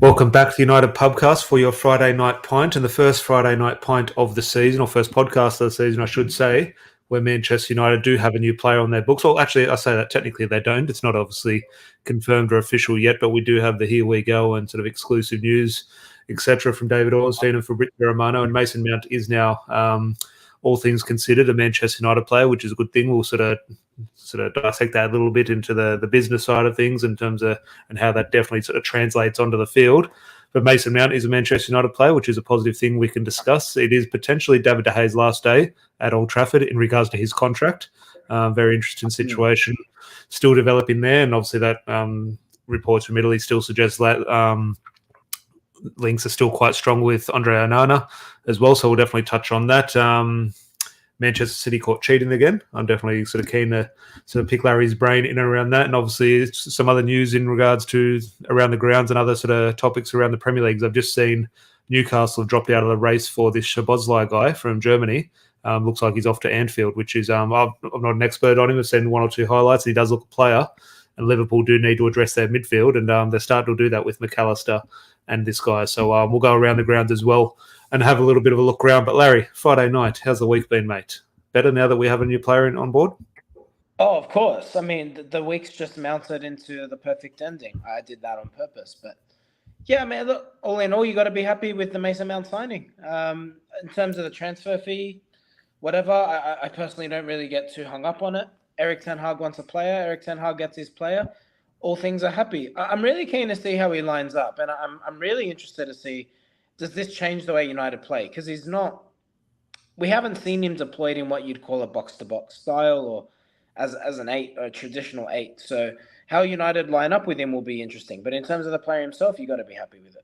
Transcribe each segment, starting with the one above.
Welcome back to the United Pubcast for your Friday night pint, and the first Friday night pint of the season, or first podcast of the season, I should say, where Manchester United do have a new player on their books. Well, actually, I say that technically they don't. It's not obviously confirmed or official yet, but we do have the here we go and sort of exclusive news, etc., from David Ornstein and Fabrizio Romano. And Mason Mount is now, all things considered, a Manchester United player, which is a good thing. We'll sort of dissect that a little bit into the business side of things in terms of and how that definitely sort of translates onto the field. But Mason Mount is a Manchester United player, which is a positive thing we can discuss. It is potentially David De Gea's last day at Old Trafford in regards to his contract. Very interesting situation. Still developing there, and obviously that reports from Italy still suggest that links are still quite strong with Andre Onana as well, so we'll definitely touch on that. Manchester City caught cheating again. I'm definitely sort of keen to sort of pick Larry's brain in and around that, and obviously some other news in regards to around the grounds and other sort of topics around the Premier Leagues. I've just seen Newcastle have dropped out of the race for this Szoboszlai guy from Germany. Looks like he's off to Anfield, which is I'm not an expert on him. I've seen one or two highlights. He does look a player, and Liverpool do need to address their midfield, and they're starting to do that with McAllister and this guy. So we'll go around the grounds as well and have a little bit of a look around. But Larry, Friday night, how's the week been, mate? Better now that we have a new player on board? Oh, of course. I mean, the week's just mounted into the perfect ending. I did that on purpose. But yeah, man, look, all in all, you got to be happy with the Mason Mount signing. In terms of the transfer fee, whatever, I personally don't really get too hung up on it. Erik ten Hag wants a player. Erik ten Hag gets his player. All things are happy. I'm really keen to see how he lines up. And I'm really interested to see, does this change the way United play? Because we haven't seen him deployed in what you'd call a box-to-box style or as an 8, a traditional 8. So how United line up with him will be interesting. But in terms of the player himself, you got to be happy with it.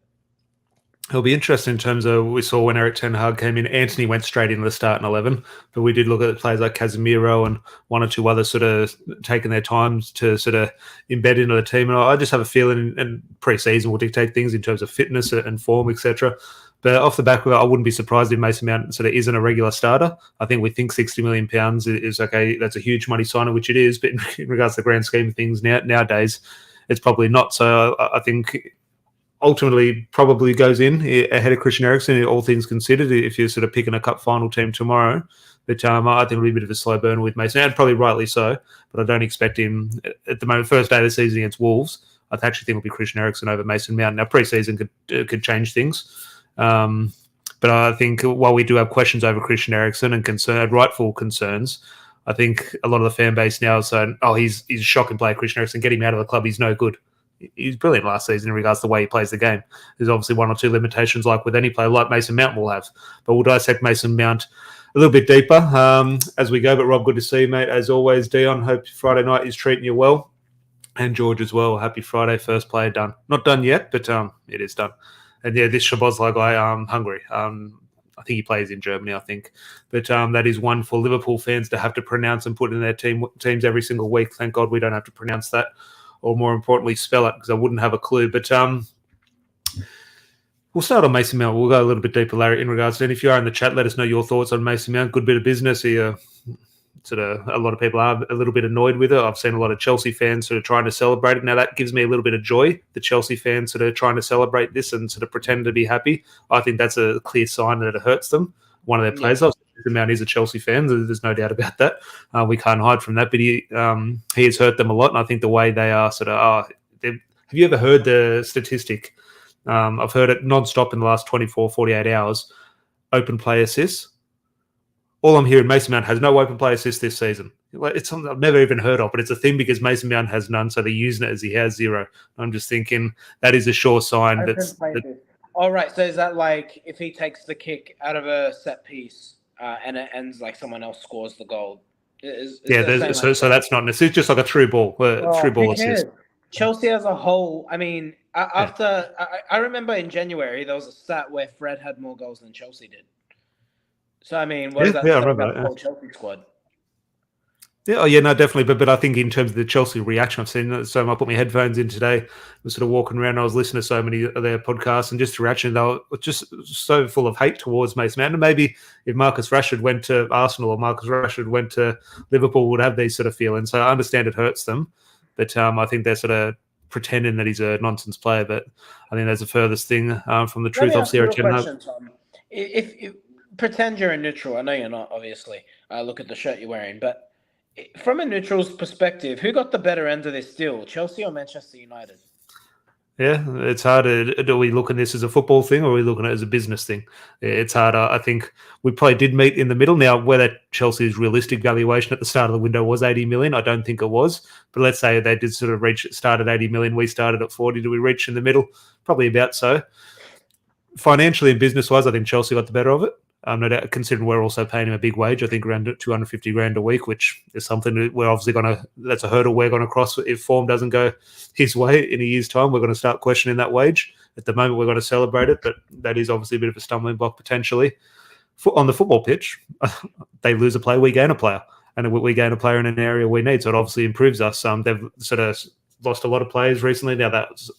It'll be interesting in terms of we saw when Erik ten Hag came in, Anthony went straight into the starting 11, but we did look at players like Casemiro and one or two others sort of taking their time to sort of embed into the team. And I just have a feeling, and pre-season will dictate things in terms of fitness and form, etc. But off the back of it, I wouldn't be surprised if Mason Mount sort of isn't a regular starter. I think we think £60 million is okay. That's a huge money signing, which it is. But in regards to the grand scheme of things nowadays, it's probably not. So I think ultimately probably goes in ahead of Christian Eriksen, all things considered, if you're sort of picking a cup final team tomorrow. But I think it'll be a bit of a slow burn with Mason, and probably rightly so. But I don't expect him at the moment. First day of the season against Wolves, I actually think it'll be Christian Eriksen over Mason Mount. Now, pre-season could change things. But I think while we do have questions over Christian Eriksen and rightful concerns, I think a lot of the fan base now is saying, oh, he's a shocking player, Christian Eriksen. Get him out of the club. He's no good. He was brilliant last season in regards to the way he plays the game. There's obviously one or two limitations like with any player, like Mason Mount will have. But we'll dissect Mason Mount a little bit deeper as we go. But Rob, good to see you, mate. As always, Dion, hope Friday night is treating you well. And George as well. Happy Friday. First player done. Not done yet, but it is done. And yeah, this Szoboszlai guy, Hungary. I think he plays in Germany, I think. But that is one for Liverpool fans to have to pronounce and put in their teams every single week. Thank God we don't have to pronounce that, or more importantly, spell it, because I wouldn't have a clue. But we'll start on Mason Mount. We'll go a little bit deeper, Larry, in regards to it. If you are in the chat, let us know your thoughts on Mason Mount. Good bit of business here. Sort of a lot of people are a little bit annoyed with it. I've seen a lot of Chelsea fans sort of trying to celebrate it. Now that gives me a little bit of joy. The Chelsea fans sort of trying to celebrate this and sort of pretend to be happy. I think that's a clear sign that it hurts them. One of their players, Mount, is a Chelsea fan. There's no doubt about that. We can't hide from that. But he has hurt them a lot. And I think the way they are sort of have you ever heard the statistic? I've heard it non-stop in the last 24, 48 hours. Open play assists. All I'm hearing, Mason Mount has no open play assists this season. It's something I've never even heard of, but it's a thing because Mason Mount has none, so they're using it as he has 0. I'm just thinking that is a sure sign. All right, so is that like if he takes the kick out of a set piece and it ends like someone else scores the goal? So that's not necessarily just like a through ball assist. Chelsea as a whole, I mean, I remember in January there was a stat where Fred had more goals than Chelsea did. So, I mean, what is that about the whole Chelsea squad? Yeah, no, definitely. But I think in terms of the Chelsea reaction, I've seen so I put my headphones in today. I was sort of walking around. I was listening to so many of their podcasts, and just the reaction, they were just so full of hate towards Mason Mount. And maybe if Marcus Rashford went to Arsenal or Marcus Rashford went to Liverpool, would have these sort of feelings. So I understand it hurts them, but I think they're sort of pretending that he's a nonsense player, but I think that's the furthest thing from the Let truth. me ask Obviously, you Eric a Ten Hag. question, Tom. If pretend you're a neutral, I know you're not, obviously. Look at the shirt you're wearing, but from a neutral's perspective, who got the better end of this deal, Chelsea or Manchester United? Yeah, it's hard. Do we look at this as a football thing or are we looking at it as a business thing? It's hard. I think we probably did meet in the middle. Now, whether Chelsea's realistic valuation at the start of the window was 80 million, I don't think it was. But let's say they did sort of start at 80 million, we started at 40. Do we reach in the middle? Probably about so. Financially and business-wise, I think Chelsea got the better of it. No doubt, considering we're also paying him a big wage, I think around 250 grand a week, which is something that we're obviously that's a hurdle we're going to cross if form doesn't go his way in a year's time. We're going to start questioning that wage. At the moment, we're going to celebrate it, but that is obviously a bit of a stumbling block potentially. On the football pitch, they lose a player, we gain a player, and we gain a player in an area we need, so it obviously improves us. They've sort of lost a lot of players recently. Now that's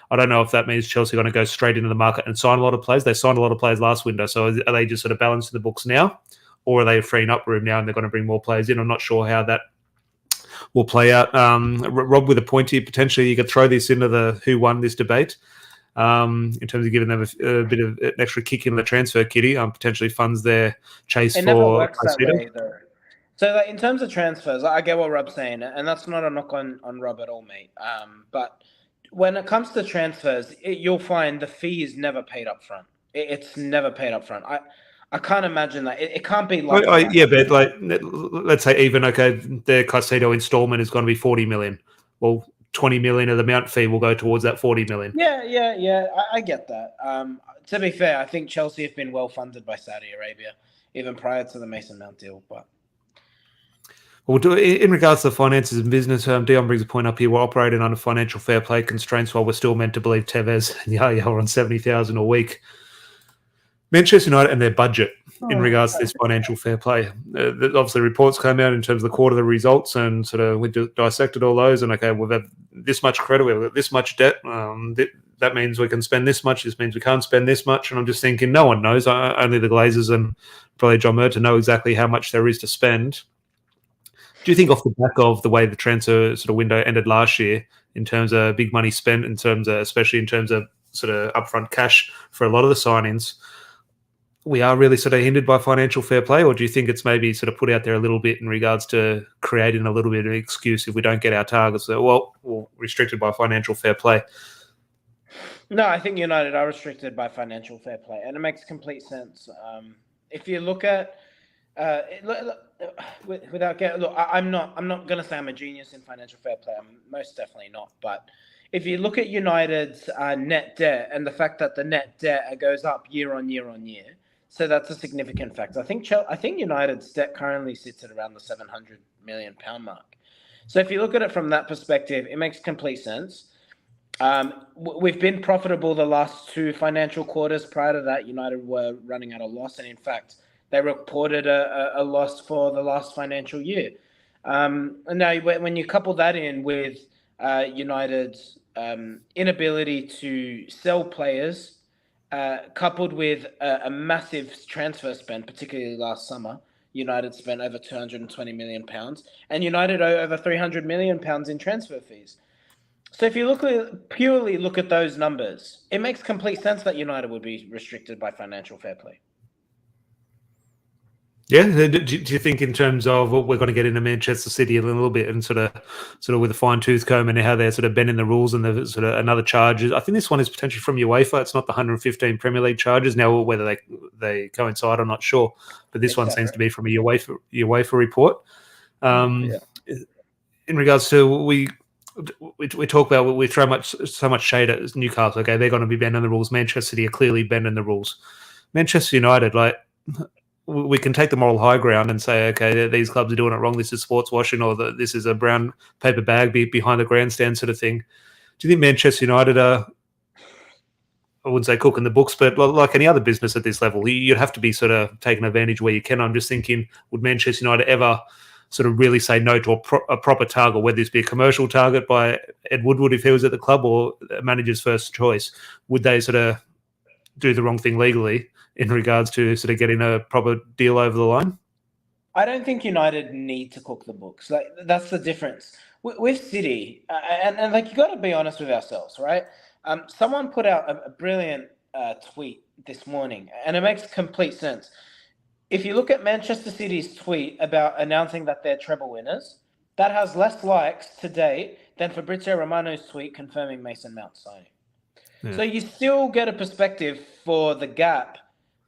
I don't know if that means Chelsea are going to go straight into the market and sign a lot of players. They signed a lot of players last window. So are they just sort of balancing the books now? Or are they freeing up room now and they're going to bring more players in? I'm not sure how that will play out. Rob, with a point here, potentially you could throw this into the who won this debate in terms of giving them a bit of an extra kick in the transfer kitty, potentially funds their chase It for never works that Caicedo. way, though. So, like, in terms of transfers, I get what Rob's saying, and that's not a knock on Rob at all, mate. But when it comes to transfers, you'll find the fee is never paid up front. It's never paid up front. I can't imagine that. It can't be like Yeah, but like let's say even their Caicedo installment is going to be 40 million. Well, 20 million of the mount fee will go towards that 40 million. Yeah. I get that. To be fair, I think Chelsea have been well funded by Saudi Arabia, even prior to the Mason Mount deal. But well, in regards to the finances and business, Dion brings a point up here. We're operating under financial fair play constraints while we're still meant to believe Tevez and Yaya are on 70,000 a week. Manchester United and their budget in regards to this financial fair play. Obviously, reports came out in terms of the quarterly results, and sort of we dissected all those. And okay, we've had this much credit, we've got this much debt. That means we can spend this much. This means we can't spend this much. And I'm just thinking, no one knows. Only the Glazers and probably John Murta know exactly how much there is to spend. Do you think, off the back of the way the transfer sort of window ended last year, in terms of big money spent, especially in terms of sort of upfront cash for a lot of the signings, we are really sort of hindered by financial fair play? Or do you think it's maybe sort of put out there a little bit in regards to creating a little bit of an excuse if we don't get our targets? So, we're restricted by financial fair play. No, I think United are restricted by financial fair play, and it makes complete sense. If you look at without getting look, I'm not going to say I'm a genius in financial fair play. I'm most definitely not. But if you look at United's net debt and the fact that the net debt goes up year on year on year, so that's a significant factor. I think United's debt currently sits at around the £700 million mark. So if you look at it from that perspective, it makes complete sense. We've been profitable the last two financial quarters. Prior to that, United were running at a loss, and in fact, they reported a loss for the last financial year. And now, when you couple that in with United's inability to sell players, coupled with a massive transfer spend, particularly last summer, United spent over £220 million, and United owe over £300 million in transfer fees. So if you purely look at those numbers, it makes complete sense that United would be restricted by financial fair play. Yeah, do you think in terms of what we're going to get into Manchester City a little bit, and sort of with a fine tooth comb, and how they're sort of bending the rules, and the sort of another charge? I think this one is potentially from UEFA. It's not the 115 Premier League charges. Now, whether they coincide, I'm not sure, but this one seems to be from a UEFA report. In regards to we talk about, we throw so much shade at Newcastle. Okay, they're going to be bending the rules. Manchester City are clearly bending the rules. Manchester United, we can take the moral high ground and say, okay, these clubs are doing it wrong. This is sports washing, or this is a brown paper bag behind the grandstand sort of thing. Do you think Manchester United are, I wouldn't say cooking the books, but like any other business at this level, you'd have to be sort of taking advantage where you can? I'm just thinking, would Manchester United ever sort of really say no to a proper target, whether this be a commercial target by Ed Woodward if he was at the club, or a manager's first choice? Would they sort of do the wrong thing legally in regards to sort of getting a proper deal over the line? I don't think United need to cook the books. That's the difference. with City, and like you got to be honest with ourselves, right? Someone put out a brilliant tweet this morning, and it makes complete sense. If you look at Manchester City's tweet about announcing that they're treble winners, that has less likes to date than Fabrizio Romano's tweet confirming Mason Mount signing. Yeah. So you still get a perspective for the gap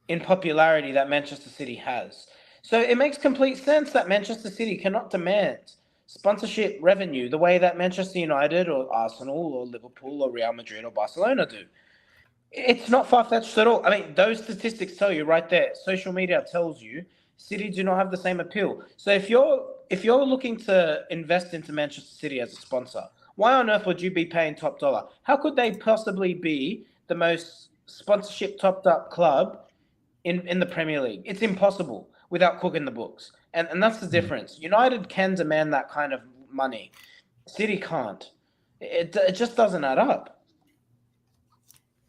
in popularity that Manchester City has. So it makes complete sense that Manchester City cannot demand sponsorship revenue the way that Manchester United or Arsenal or Liverpool or Real Madrid or Barcelona do. It's not far-fetched at all. I mean, those statistics tell you right there. Social media tells you City do not have the same appeal. So if you're looking to invest into Manchester City as a sponsor, why on earth would you be paying top dollar? How could they possibly be the most sponsorship topped up club in the Premier League? It's impossible without cooking the books. And that's the difference. United can demand that kind of money. City can't. It just doesn't add up.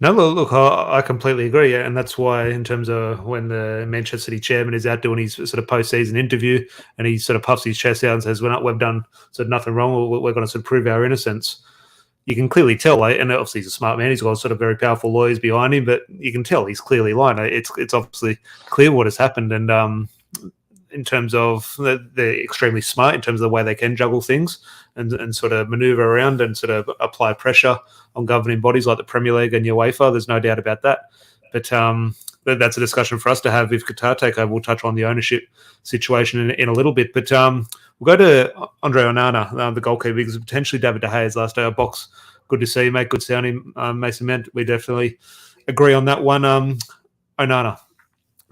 No, look, I completely agree, and that's why, in terms of when the Manchester City chairman is out doing his sort of post-season interview, and he sort of puffs his chest out and says, we've done sort of nothing wrong. We're going to sort of prove our innocence." You can clearly tell, like, and obviously he's a smart man. He's got sort of very powerful lawyers behind him, but you can tell he's clearly lying. It's obviously clear what has happened, and in terms of they're extremely smart in terms of the way they can juggle things and sort of maneuver around and sort of apply pressure on governing bodies like the Premier League and UEFA. There's no doubt about that. But that's a discussion for us to have if Qatar take over. We'll touch on the ownership situation in a little bit. But we'll go to Andre Onana, the goalkeeper, because potentially David De Gea's last day of box. Good to see you, mate. Good sounding, Mason Mount. We definitely agree on that one. Onana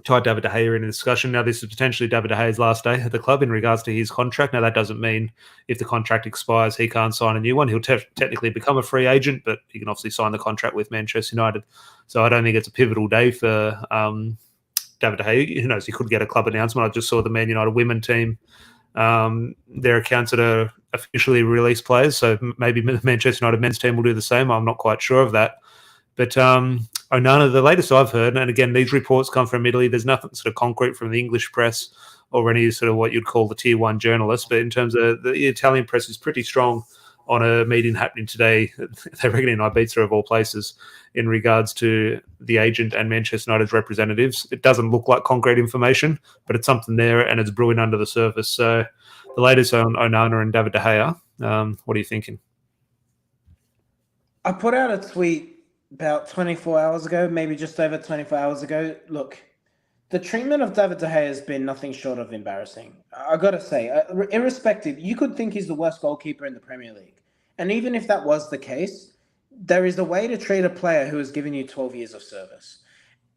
tied David De Gea in the discussion. Now, this is potentially David De Gea's last day at the club in regards to his contract. Now, that doesn't mean if the contract expires, he can't sign a new one. He'll technically become a free agent, but he can obviously sign the contract with Manchester United. So I don't think it's a pivotal day for David De Gea. Who knows? He could get a club announcement. I just saw the Man United women team, their accounts that are officially released players. So maybe the Manchester United men's team will do the same. I'm not quite sure of that. But Onana, the latest I've heard, and again, these reports come from Italy. There's nothing sort of concrete from the English press or any sort of what you'd call the tier one journalists. But in terms of the Italian press is pretty strong on a meeting happening today. They reckon in Ibiza of all places in regards to the agent and Manchester United's representatives. It doesn't look like concrete information, but it's something there and it's brewing under the surface. So the latest on Onana and David De Gea, what are you thinking? I put out a tweet about 24 hours ago, maybe just over 24 hours ago. Look, the treatment of David De Gea has been nothing short of embarrassing. I got to say, irrespective, you could think he's the worst goalkeeper in the Premier League. And even if that was the case, there is a way to treat a player who has given you 12 years of service.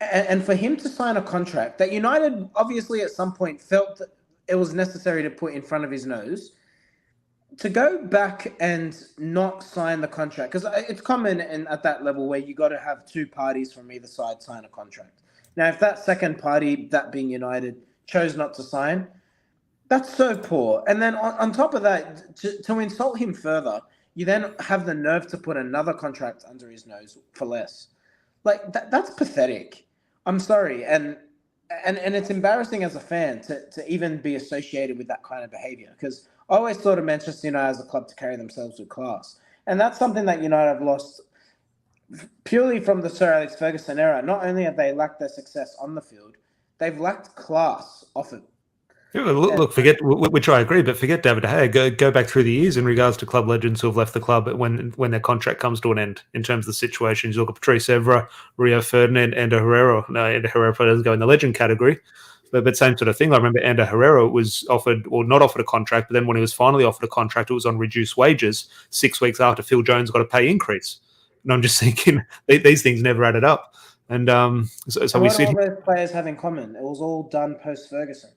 And for him to sign a contract that United obviously at some point felt that it was necessary to put in front of his nose, to go back and not sign the contract, because it's common at that level where you got to have two parties from either side sign a contract. Now, if that second party, that being United, chose not to sign, that's so poor. And then on top of that, to insult him further, you then have the nerve to put another contract under his nose for less. Like, that's pathetic. I'm sorry. And it's embarrassing as a fan to even be associated with that kind of behavior, because I always thought of Manchester United as a club to carry themselves with class. And that's something that United have lost purely from the Sir Alex Ferguson era. Not only have they lacked their success on the field, they've lacked class off it. Yeah, look, forget, which I agree, but forget David De Gea. Go back through the years in regards to club legends who have left the club when their contract comes to an end. In terms of the situations, you look at Patrice Evra, Rio Ferdinand, Ander Herrera. No, Ander Herrera probably doesn't go in the legend category, but same sort of thing. I remember Ander Herrera was offered, or not offered a contract, but then when he was finally offered a contract, it was on reduced wages 6 weeks after Phil Jones got a pay increase. And I'm just thinking these things never added up. And so we what see all those players have in common? It was all done post Ferguson.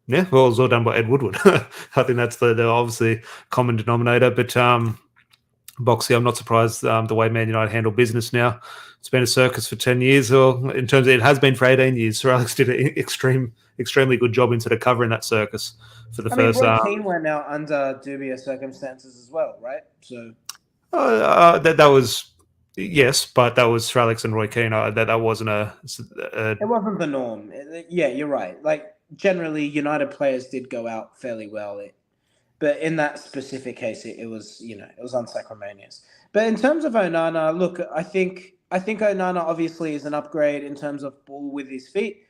Yeah, well, it was all done by Ed Woodward. I think that's the obviously common denominator. But Boxy, I'm not surprised the way Man United handle business now. It's been a circus for 10 years, or in terms of it has been for 18 years. Sir Alex did an extremely good job in sort of covering that circus for the first. Roy Keane went out under dubious circumstances as well, right? So that was. Yes, but that was Sir Alex and Roy Keane. That wasn't it wasn't the norm. Yeah, you're right. Like, generally, United players did go out fairly well. But in that specific case, it was it was unsacrilegious. But in terms of Onana, look, I think Onana obviously is an upgrade in terms of ball with his feet.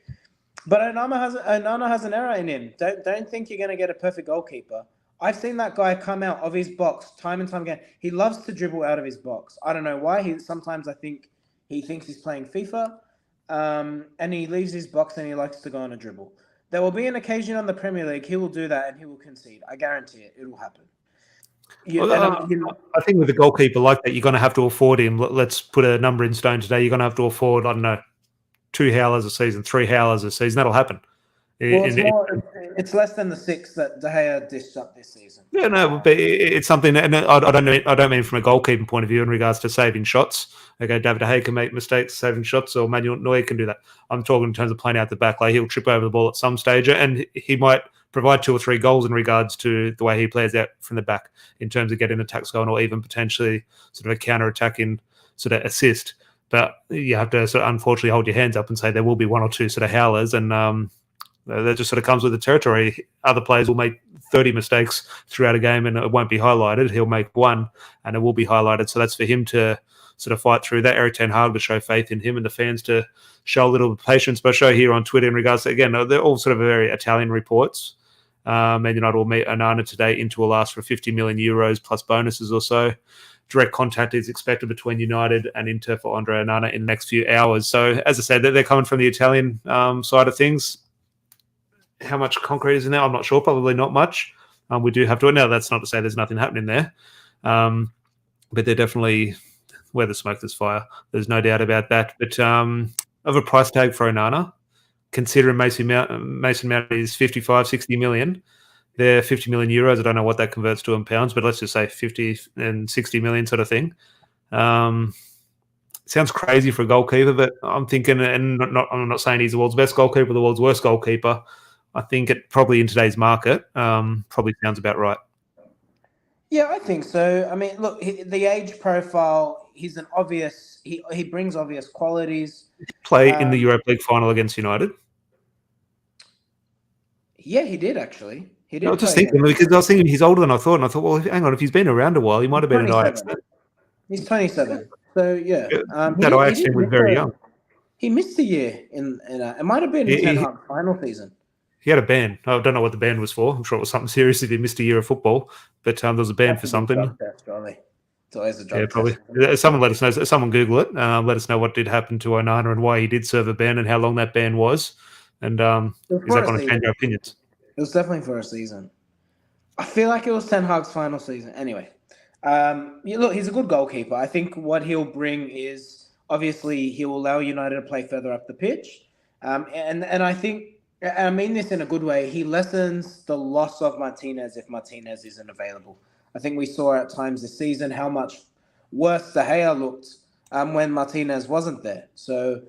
But Onana has an error in him. Don't think you're going to get a perfect goalkeeper. I've seen that guy come out of his box time and time again. He loves to dribble out of his box. I don't know why. Sometimes I think he thinks he's playing FIFA, and he leaves his box and he likes to go on a dribble. There will be an occasion on the Premier League he will do that and he will concede. I guarantee it. It will happen. I think with a goalkeeper like that, you're going to have to afford him. Let's put a number in stone today. You're going to have to afford, I don't know, 2 howlers a season, 3 howlers a season. That'll happen. Well, it's less than the 6 that De Gea dished up this season. Yeah, no, but it's something, and I don't mean from a goalkeeping point of view in regards to saving shots. Okay, David De Gea can make mistakes saving shots, or Manuel Neuer can do that. I'm talking in terms of playing out the back. Like, he'll trip over the ball at some stage, and he might provide 2 or 3 goals in regards to the way he plays out from the back in terms of getting attacks going, or even potentially sort of a counter-attacking sort of assist. But you have to sort of unfortunately hold your hands up and say there will be 1 or 2 sort of howlers, and that just sort of comes with the territory. Other players will make 30 mistakes throughout a game and it won't be highlighted. He'll make 1 and it will be highlighted. So that's for him to sort of fight through that. Eric Ten Hag to show faith in him and the fans to show a little patience. But I show here on Twitter in regards to, again, they're all sort of very Italian reports. Man United will meet Onana today. Inter will ask for 50 million euros plus bonuses or so. Direct contact is expected between United and Inter for Andre Onana in the next few hours. So, as I said, they're coming from the Italian side of things. How much concrete is in there? I'm not sure. Probably not much. We do have to. Now, that's not to say there's nothing happening there. But they're definitely where the smoke, there's fire. There's no doubt about that. But of a price tag for Onana, considering Mason Mount is 55, 60 million, they're 50 million euros. I don't know what that converts to in pounds, but let's just say 50 and 60 million sort of thing. Sounds crazy for a goalkeeper, but I'm thinking, and I'm not saying he's the world's best goalkeeper, the world's worst goalkeeper. I think it probably in today's market probably sounds about right. Yeah, I think so. I mean, look, the age profile, he's an obvious, he brings obvious qualities. Play in the Europa League final against United. Yeah, he did actually. He did. I was just thinking, because I was thinking he's older than I thought, and I thought, well, hang on, if he's been around a while, he might have been an Ajax. He's 27. So yeah, that Ajax team was very young. He missed a year in it might have been in Ten Hag final season. He had a ban. I don't know what the ban was for. I'm sure it was something serious if he missed a year of football, but there was a ban for something. It's always a drug test. Probably. Someone let us know. Someone Google it. Let us know what did happen to Onana and why he did serve a ban and how long that ban was. And is that going to change our opinions? It was definitely for a season. I feel like it was Ten Hag's final season. Anyway, look, he's a good goalkeeper. I think what he'll bring is obviously he will allow United to play further up the pitch, and I think. And I mean this in a good way. He lessens the loss of Martinez if Martinez isn't available. I think we saw at times this season how much worse De Gea looked when Martinez wasn't there. So,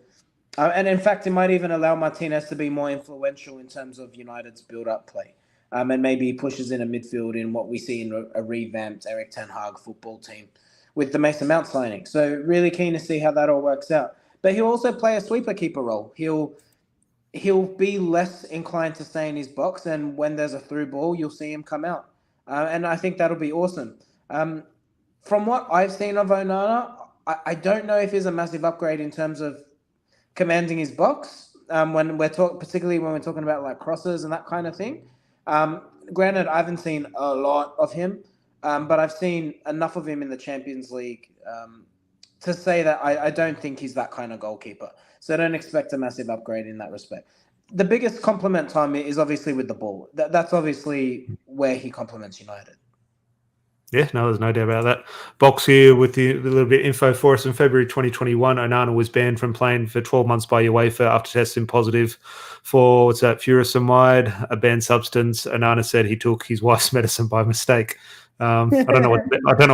and in fact, it might even allow Martinez to be more influential in terms of United's build-up play. And maybe he pushes in a midfield in what we see in a revamped Eric Ten Hag football team with the Mason Mount signing. So really keen to see how that all works out. But he'll also play a sweeper keeper role. He'll be less inclined to stay in his box, and when there's a through ball, you'll see him come out. And I think that'll be awesome. From what I've seen of Onana, I don't know if he's a massive upgrade in terms of commanding his box, particularly when we're talking about like crosses and that kind of thing. Granted, I haven't seen a lot of him, but I've seen enough of him in the Champions League to say that I don't think he's that kind of goalkeeper. So I don't expect a massive upgrade in that respect. The biggest compliment, Tom, is obviously with the ball. That's obviously where he complements United. Yeah, no, there's no doubt about that. Box here with the little bit of info for us. In February 2021, Onana was banned from playing for 12 months by UEFA after testing positive for, furosemide, a banned substance. Onana said he took his wife's medicine by mistake. I don't know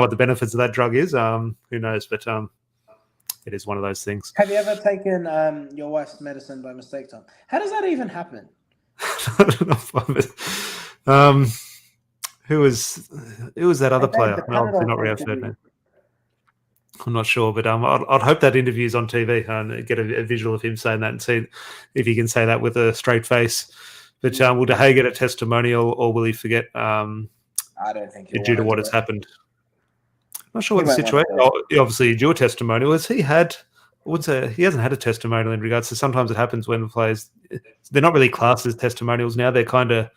what the benefits of that drug is. Who knows? But it is one of those things. Have you ever taken your wife's medicine by mistake, Tom? How does that even happen? I don't know. Who was that other player? No, not Rio Ferdinand. I'm not sure, but I'd hope that interview's on TV and get a visual of him saying that and see if he can say that with a straight face. But will De Gea get a testimonial, or will he forget I don't think he'll due to want what to has do it. happened. I'm not sure He what the won't want situation. to do Oh, obviously, your testimonial is he had. He hasn't had a testimonial in regards to. Sometimes it happens when players they're not really classed as testimonials now. They're kind of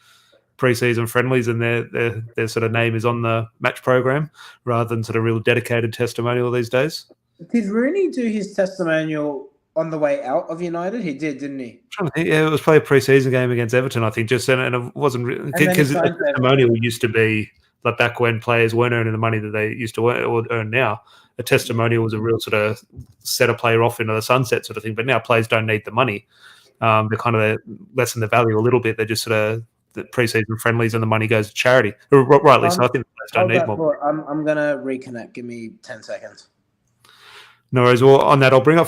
pre-season friendlies, and their sort of name is on the match program rather than sort of real dedicated testimonial these days. Did Rooney do his testimonial on the way out of United? He did, didn't he? I'm trying to think, yeah, it was probably a pre-season game against Everton, I think. And it wasn't then he because a signed for testimonial used to be like back when players weren't earning the money that they used to earn now. A testimonial was a real sort of set a player off into the sunset sort of thing. But now players don't need the money. They're kind of lessen the value a little bit. They're just sort of the pre-season friendlies, and the money goes to charity. Rightly so. I think players don't need more. I'm gonna reconnect. Give me 10 seconds. No worries. Well, on that, I'll bring up for